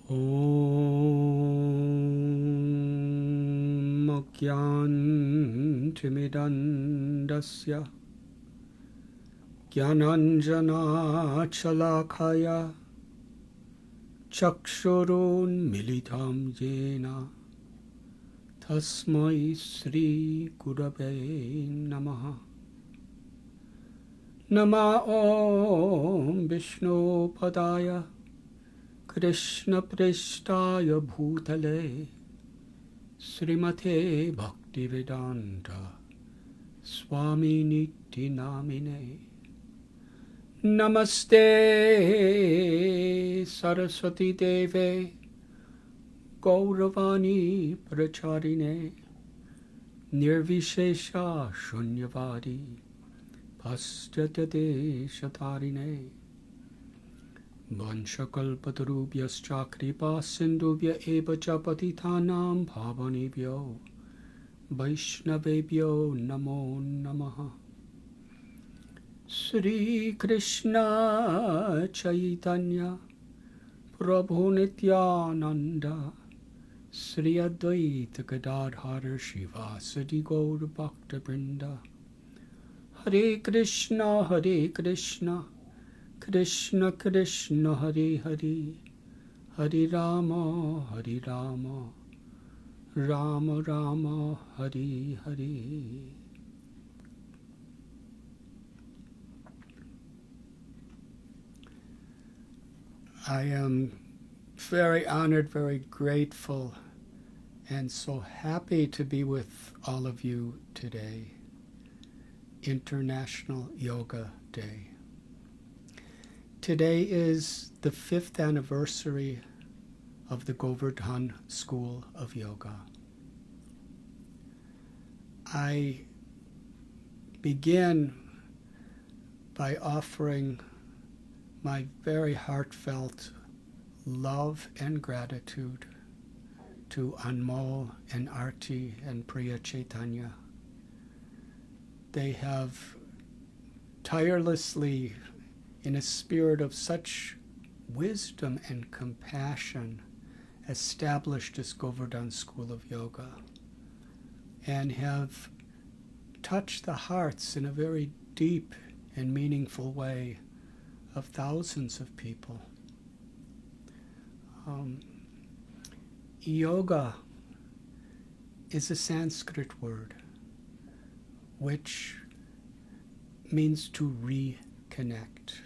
Om Gyantimidandasya Gyananjana Chalakaya Chakshurun Militam Jena Tasmai Sri Gurave Namaha. Nama Om Vishnu Padaya Krishna Prishtaya Bhutale Srimate Bhaktivedanta Swami Niti Namine. Namaste Saraswati Deve Gauravani Pracharine Nirvishesha Shunyavadi Pastyate Shatarine Vanshakalpatarubhyascha kripa sindhubhya eva cha patitanam bhavanebhyo Vaishnavebhyo namo namaha. Sri Krishna Chaitanya Prabhu Nityananda Sri Advaita Gadadhara Shivasadi Gaur Bhakta Vrinda. Hare Krishna Krishna Krishna Hare Hare Hare Rama Rama Rama Hare Hare. I am very honored, very grateful, and so happy to be with all of you today. International Yoga Day. Today is the 5th anniversary of the Govardhan School of Yoga. I begin by offering my very heartfelt love and gratitude to Anmol and Arti and Priya Chaitanya. They have tirelessly, in a spirit of such wisdom and compassion, established this Govardhan School of Yoga and have touched the hearts in a very deep and meaningful way of thousands of people. Yoga is a Sanskrit word which means to reconnect,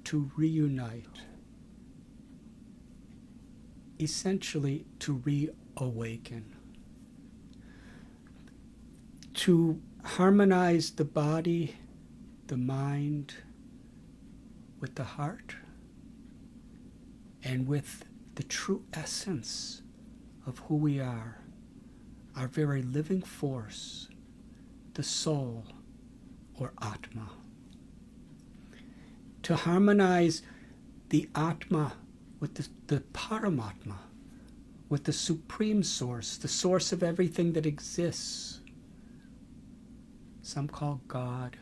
to reunite, essentially to reawaken, to harmonize the body, the mind, with the heart, and with the true essence of who we are, our very living force, the soul, or Atma. To harmonize the Atma with the Paramatma, with the Supreme Source, the source of everything that exists. Some call God,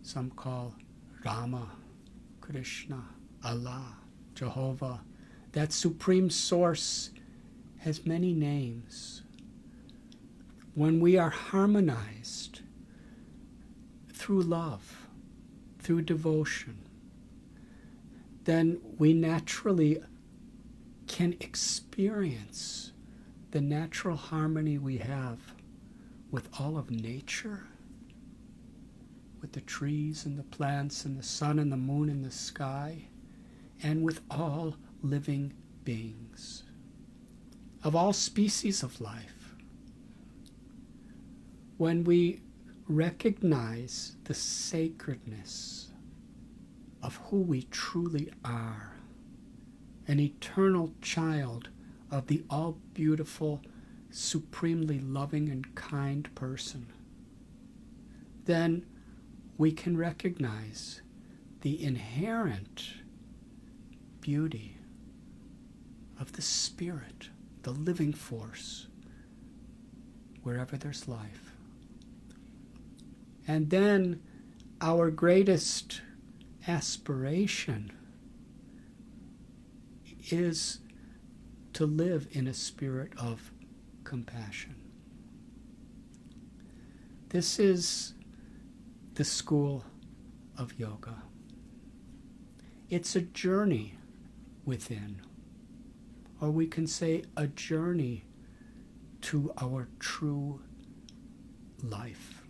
some call Rama, Krishna, Allah, Jehovah. That Supreme Source has many names. When we are harmonized through love, through devotion, then we naturally can experience the natural harmony we have with all of nature, with the trees and the plants and the sun and the moon and the sky, and with all living beings of all species of life. When we recognize the sacredness of who we truly are, an eternal child of the all-beautiful, supremely loving and kind person, then we can recognize the inherent beauty of the spirit, the living force, wherever there's life. And then our greatest aspiration is to live in a spirit of compassion. This is the school of yoga. It's a journey within, or we can say a journey to our true life.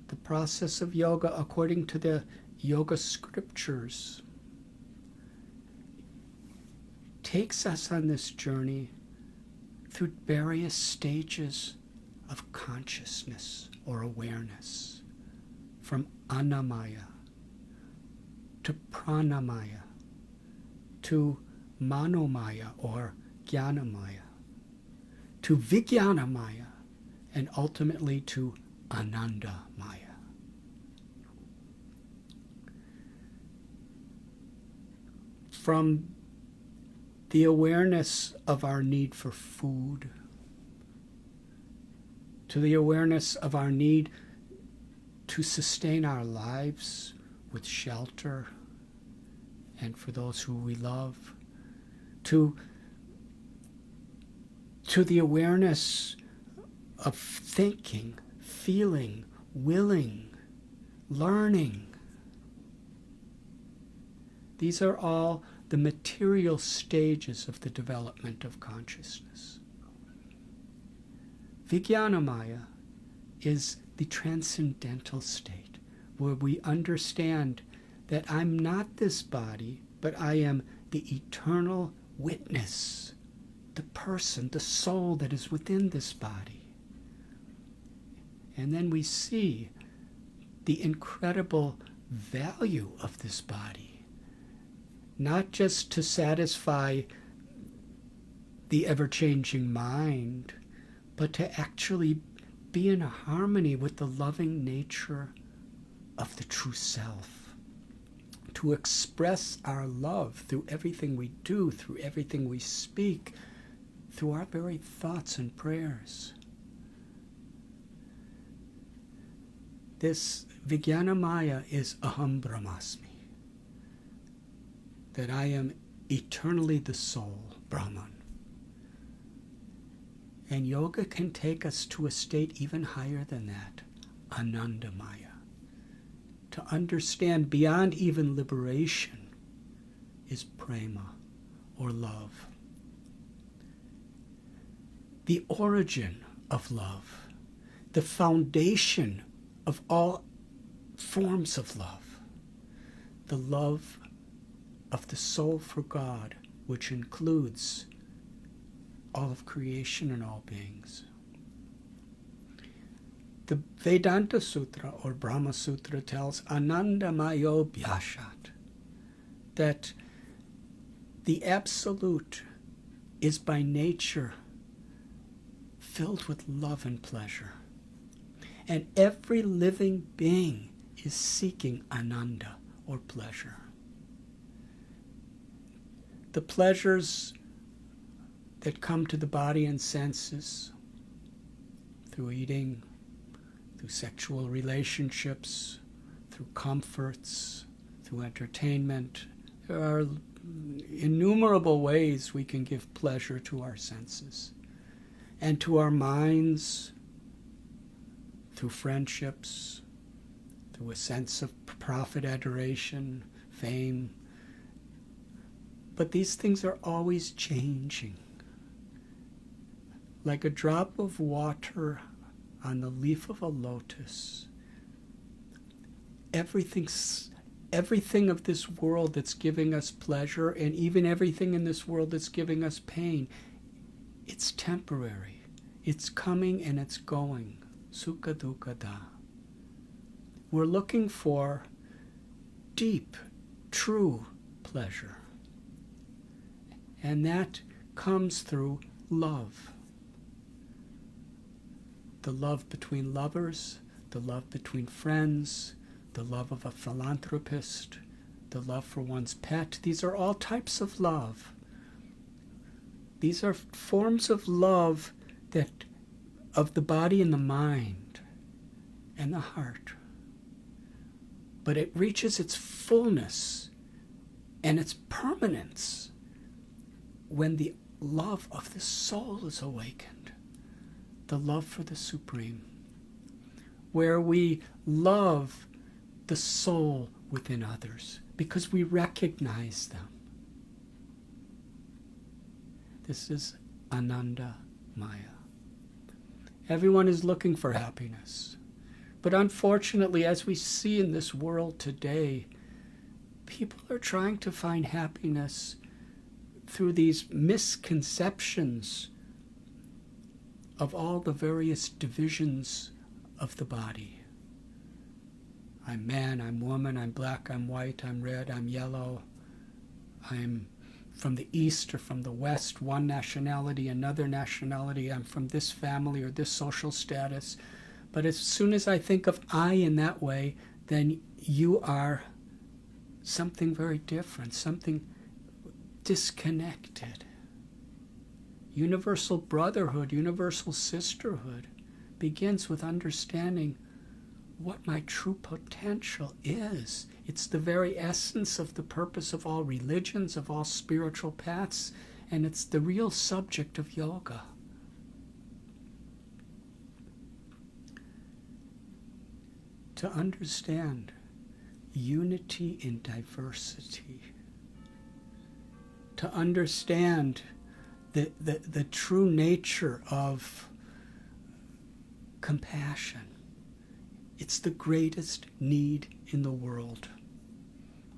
The process of yoga, according to the yoga scriptures, takes us on this journey through various stages of consciousness or awareness, from Annamaya to Pranamaya to Manomaya or Jnanamaya to Vijnanamaya and ultimately to Anandamaya. From the awareness of our need for food to the awareness of our need to sustain our lives with shelter and for those who we love, to the awareness of thinking, feeling, willing, learning. These are all the material stages of the development of consciousness. Vijnanamaya is the transcendental state where we understand that I'm not this body, but I am the eternal witness, the person, the soul that is within this body. And then we see the incredible value of this body, not just to satisfy the ever-changing mind, but to actually be in harmony with the loving nature of the true self, to express our love through everything we do, through everything we speak, through our very thoughts and prayers. This Vijnanamaya is Aham Brahmasmi, that I am eternally the soul, Brahman. And yoga can take us to a state even higher than that, Anandamaya. To understand beyond even liberation is prema, or love. The origin of love, the foundation of all forms of love, the love of the soul for God, which includes all of creation and all beings. The Vedanta Sutra or Brahma Sutra tells Anandamayo Bhyashat that the Absolute is by nature filled with love and pleasure. And every living being is seeking Ananda or pleasure. The pleasures that come to the body and senses through eating, through sexual relationships, through comforts, through entertainment. There are innumerable ways we can give pleasure to our senses and to our minds through friendships, through a sense of profit, adoration, fame. But these things are always changing. Like a drop of water on the leaf of a lotus, everything of this world that's giving us pleasure, and even everything in this world that's giving us pain, it's temporary. It's coming and it's going. Sukha dukkha da. We're looking for deep, true pleasure. And that comes through love. The love between lovers, the love between friends, the love of a philanthropist, the love for one's pet. These are all types of love. These are forms of love that of the body and the mind and the heart. But it reaches its fullness and its permanence when the love of the soul is awakened, the love for the Supreme, where we love the soul within others because we recognize them. This is Ananda Maya. Everyone is looking for happiness. But unfortunately, as we see in this world today, people are trying to find happiness through these misconceptions of all the various divisions of the body. I'm man, I'm woman, I'm black, I'm white, I'm red, I'm yellow, I'm from the east or from the west, one nationality, another nationality, I'm from this family or this social status. But as soon as I think of I in that way, then you are something very different, something disconnected. Universal brotherhood, universal sisterhood begins with understanding what my true potential is. It's the very essence of the purpose of all religions, of all spiritual paths, and it's the real subject of yoga. To understand unity in diversity, to understand the true nature of compassion. It's the greatest need in the world.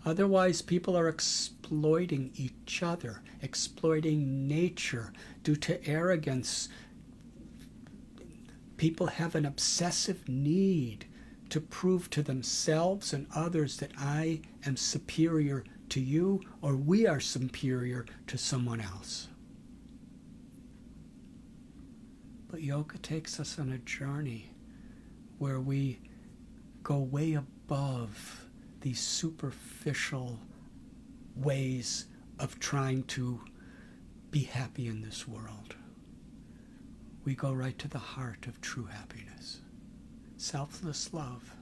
Otherwise, people are exploiting each other, exploiting nature due to arrogance. People have an obsessive need to prove to themselves and others that I am superior to you or we are superior to someone else. But yoga takes us on a journey where we go way above these superficial ways of trying to be happy in this world. We go right to the heart of true happiness, selfless love.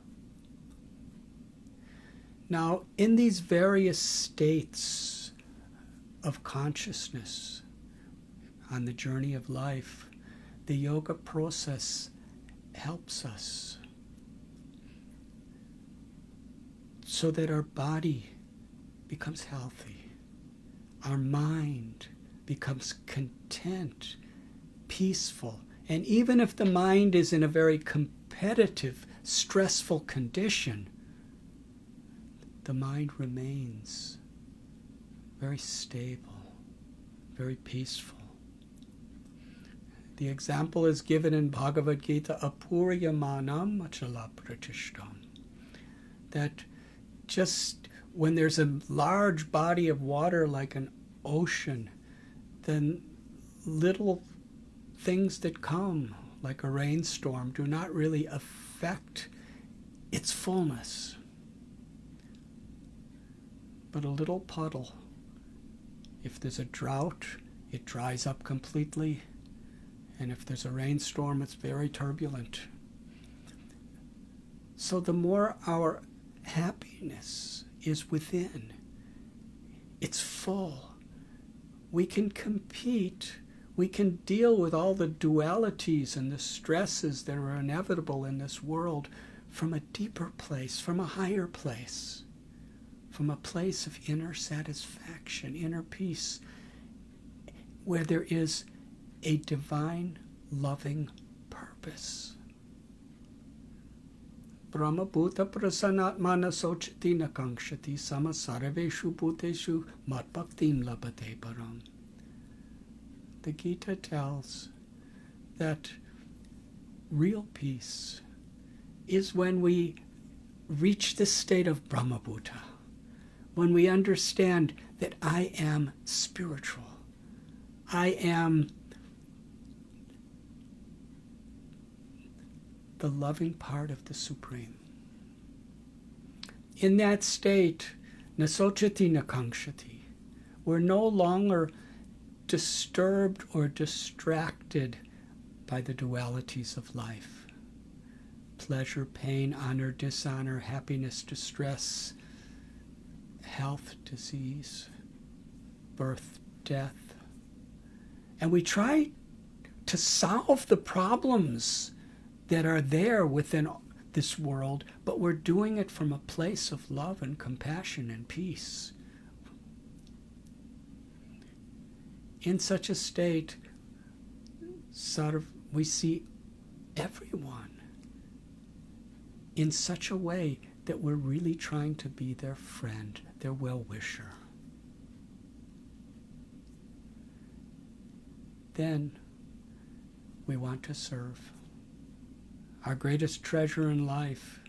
Now, in these various states of consciousness on the journey of life, the yoga process helps us so that our body becomes healthy, our mind becomes content, peaceful, and even if the mind is in a very competitive, stressful condition, the mind remains very stable, very peaceful. The example is given in Bhagavad Gita, apuryamanam achala pratishtam, that just when there's a large body of water like an ocean, then little things that come, like a rainstorm, do not really affect its fullness. But a little puddle, if there's a drought, it dries up completely. And if there's a rainstorm, it's very turbulent. So the more our happiness is within, it's full. We can compete. We can deal with all the dualities and the stresses that are inevitable in this world from a deeper place, from a higher place, from a place of inner satisfaction, inner peace, where there is a divine, loving purpose. Brahma bhuta prasanatmana sochati nakangshati samasarveshu bhuteshu matbhaktim labhate param. The Gita tells that real peace is when we reach this state of Brahma bhuta, when we understand that I am spiritual, I am the loving part of the Supreme. In that state, nasochati nakangshati, we're no longer disturbed or distracted by the dualities of life. Pleasure, pain, honor, dishonor, happiness, distress, health, disease, birth, death, And we try to solve the problems that are there within this world, but we're doing it from a place of love and compassion and peace. In such a state, we see everyone in such a way that we're really trying to be their friend, their well-wisher. Then we want to serve. Our greatest treasure in life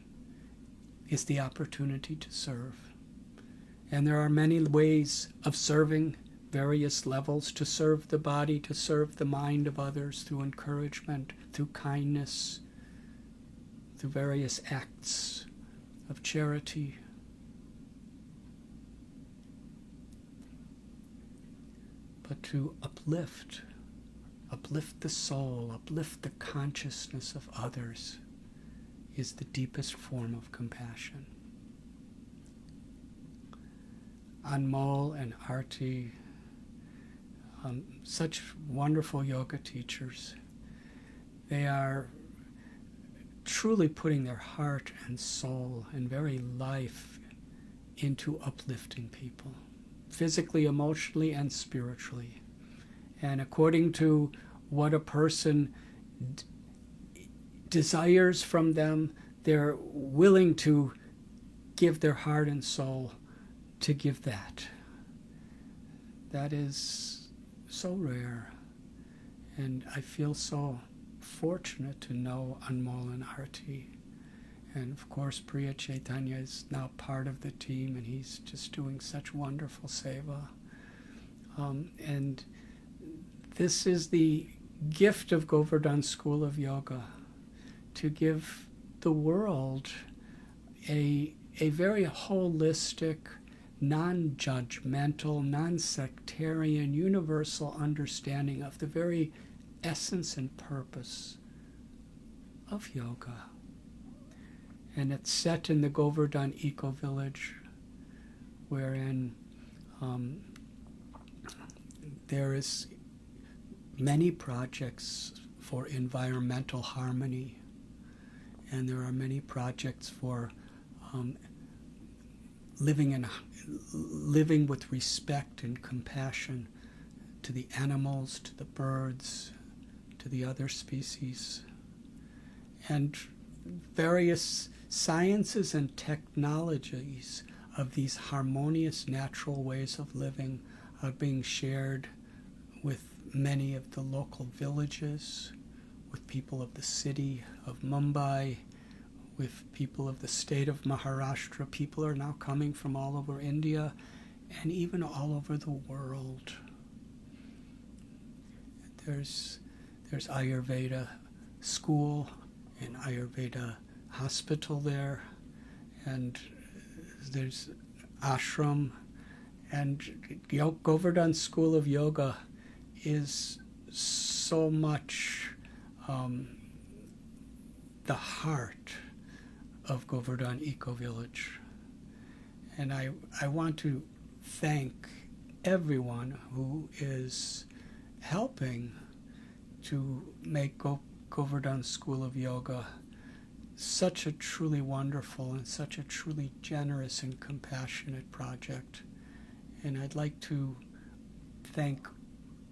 is the opportunity to serve. And there are many ways of serving, various levels, to serve the body, to serve the mind of others through encouragement, through kindness, through various acts of charity. But to uplift the soul, uplift the consciousness of others is the deepest form of compassion. Anmol and Arti, such wonderful yoga teachers. They are truly putting their heart and soul and very life into uplifting people, physically, emotionally, and spiritually. And according to what a person desires from them, they're willing to give their heart and soul to give that. That is so rare. And I feel so fortunate to know Anmol and Arti. And of course, Priya Chaitanya is now part of the team, and he's just doing such wonderful seva. And this is the gift of Govardhan School of Yoga, to give the world a very holistic, non-judgmental, non-sectarian, universal understanding of the very essence and purpose of yoga. And it's set in the Govardhan Eco-Village, wherein there is many projects for environmental harmony, and there are many projects for living with respect and compassion to the animals, to the birds, to the other species. And various sciences and technologies of these harmonious natural ways of living are being shared with many of the local villages, with people of the city of Mumbai, with people of the state of Maharashtra. People are now coming from all over India and even all over the world. There's Ayurveda school and Ayurveda hospital there, and there's ashram, and Govardhan School of Yoga is so much the heart of Govardhan Eco-Village. And I want to thank everyone who is helping to make Govardhan School of Yoga such a truly wonderful and such a truly generous and compassionate project. And I'd like to thank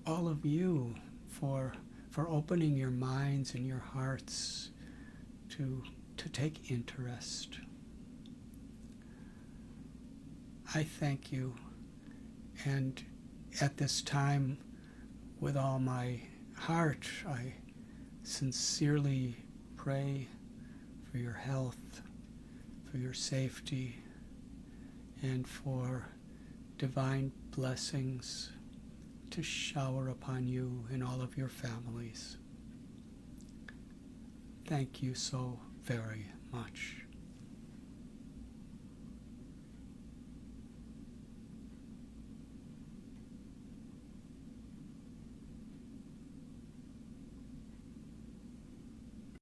all of you for opening your minds and your hearts to take interest. I thank you, and at this time, with all my heart, I sincerely pray for your health, for your safety, and for divine blessings to shower upon you and all of your families. Thank you so very much.